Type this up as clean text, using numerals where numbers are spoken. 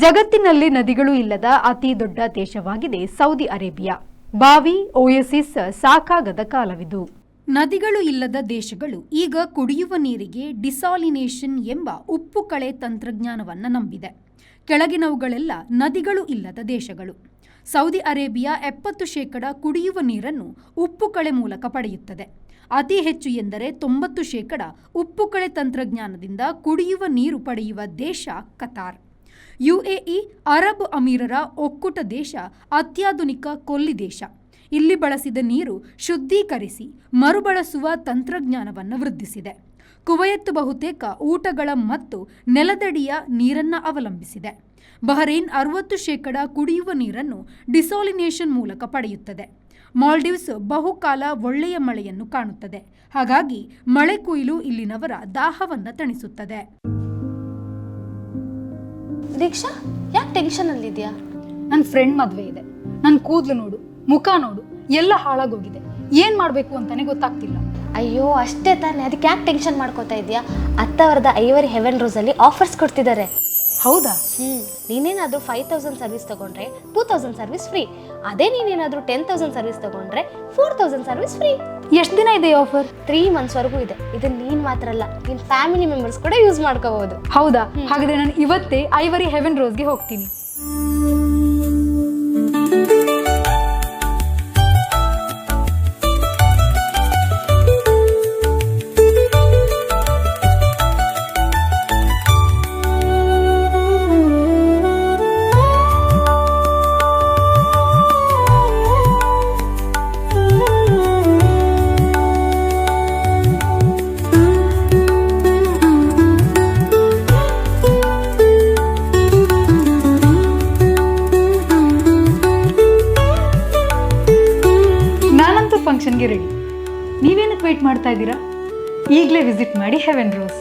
ಜಗತ್ತಿನಲ್ಲಿ ನದಿಗಳು ಇಲ್ಲದ ಅತಿ ದೊಡ್ಡ ದೇಶವಾಗಿದೆ ಸೌದಿ ಅರೇಬಿಯಾ. ಬಾವಿ, ಓಯಸಿಸ್ ಸಾಕಾಗದ ಕಾಲವಿದು. ನದಿಗಳು ಇಲ್ಲದ ದೇಶಗಳು ಈಗ ಕುಡಿಯುವ ನೀರಿಗೆ ಡಿಸಾಲಿನೇಷನ್ ಎಂಬ ಉಪ್ಪು ಕಳೆ ತಂತ್ರಜ್ಞಾನವನ್ನು ನಂಬಿದೆ. ಕೆಳಗಿನವುಗಳೆಲ್ಲ ನದಿಗಳು ಇಲ್ಲದ ದೇಶಗಳು. ಸೌದಿ ಅರೇಬಿಯಾ 70% ಕುಡಿಯುವ ನೀರನ್ನು ಉಪ್ಪು ಕಳೆ ಮೂಲಕ ಪಡೆಯುತ್ತದೆ. ಅತಿ ಹೆಚ್ಚು ಎಂದರೆ 90% ಉಪ್ಪು ಕಳೆ ತಂತ್ರಜ್ಞಾನದಿಂದ ಕುಡಿಯುವ ನೀರು ಪಡೆಯುವ ದೇಶ ಕತಾರ್. UAE ಅರಬ್ ಅಮೀರರ ಒಕ್ಕೂಟ ದೇಶ ಅತ್ಯಾಧುನಿಕ ಕೊಲ್ಲಿ ದೇಶ. ಇಲ್ಲಿ ಬಳಸಿದ ನೀರು ಶುದ್ಧೀಕರಿಸಿ ಮರುಬಳಸುವ ತಂತ್ರಜ್ಞಾನವನ್ನು ವೃದ್ಧಿಸಿದೆ. ಕುವೈತ್ ಬಹುತೇಕ ಊಟಗಳ ಮತ್ತು ನೆಲದಡಿಯ ನೀರನ್ನು ಅವಲಂಬಿಸಿದೆ. ಬಹರೇನ್ 60% ಕುಡಿಯುವ ನೀರನ್ನು ಡಿಸಾಲಿನೇಷನ್ ಮೂಲಕ ಪಡೆಯುತ್ತದೆ. ಮಾಲ್ಡೀವ್ಸ್ ಬಹುಕಾಲ ಒಳ್ಳೆಯ ಮಳೆಯನ್ನು ಕಾಣುತ್ತದೆ. ಹಾಗಾಗಿ ಮಳೆ ಕೊಯ್ಲು ಇಲ್ಲಿನವರ ದಾಹವನ್ನು ತಣಿಸುತ್ತದೆ. ದೀಕ್ಷಾ, ಯಾಕೆ ಟೆನ್ಷನ್ ಅಲ್ಲಿದ್ಯಾ? ನನ್ನ ಫ್ರೆಂಡ್ ಮದುವೆ ಇದೆ. ನನ್ನ ಕೂದಲು ನೋಡು, ಮುಖ ನೋಡು, ಎಲ್ಲ ಹಾಳಾಗೋಗಿದೆ. ಏನ್ ಮಾಡ್ಬೇಕು ಅಂತಾನೆ ಗೊತ್ತಾಗ್ತಿಲ್ಲ. ಅಯ್ಯೋ ಅಷ್ಟೇ ತಾನೆ, ಅದಕ್ಕೆ ಯಾಕೆ ಟೆನ್ಷನ್ ಮಾಡ್ಕೋತಾ ಇದೆಯಾ? ಅತ್ತವರದ ಐವರಿ ಹೆವೆನ್ ರೋಸ್ ಅಲ್ಲಿ ಆಫರ್ಸ್ ಕೊಡ್ತಿದ್ದಾರೆ. ಹೌದಾ? ನೀನೇನಾದ್ರೂ 5000 ಸರ್ವಿಸ್ ತಗೊಂಡ್ರೆ 2000 ಸರ್ವಿಸ್ ಫ್ರೀ. ಅದೇ ನೀನೇನಾದ್ರೂ 10,000 ಸರ್ವಿಸ್ ತಗೊಂಡ್ರೆ 4000 ಸರ್ವಿಸ್ ಫ್ರೀ. ಎಷ್ಟು ದಿನ ಇದೆ ಆಫರ್? 3 months ವರೆಗೂ ಇದೆ. ಇದು ನೀನ್ ಮಾತ್ರ ಅಲ್ಲ, ನಿನ್ ಫ್ಯಾಮಿಲಿ ಮೆಂಬರ್ಸ್ ಕೂಡ ಯೂಸ್ ಮಾಡ್ಕೋಬಹುದು. ಹೌದಾ? ಹಾಗಾದ್ರೆ ನಾನು ಇವತ್ತೇ ಐವರಿ ಹೆವೆನ್ ರೋಸ್ಗೆ ಹೋಗ್ತೀನಿ. ಫಂಕ್ಷನ್ಗೆ ರೆಡಿ. ನೀವೇನಕ್ಕೆ ವೇಟ್ ಮಾಡ್ತಾ ಇದ್ದೀರಾ? ಈಗಲೇ ವಿಸಿಟ್ ಮಾಡಿ ಹೆವೆನ್ ರೋಸ್.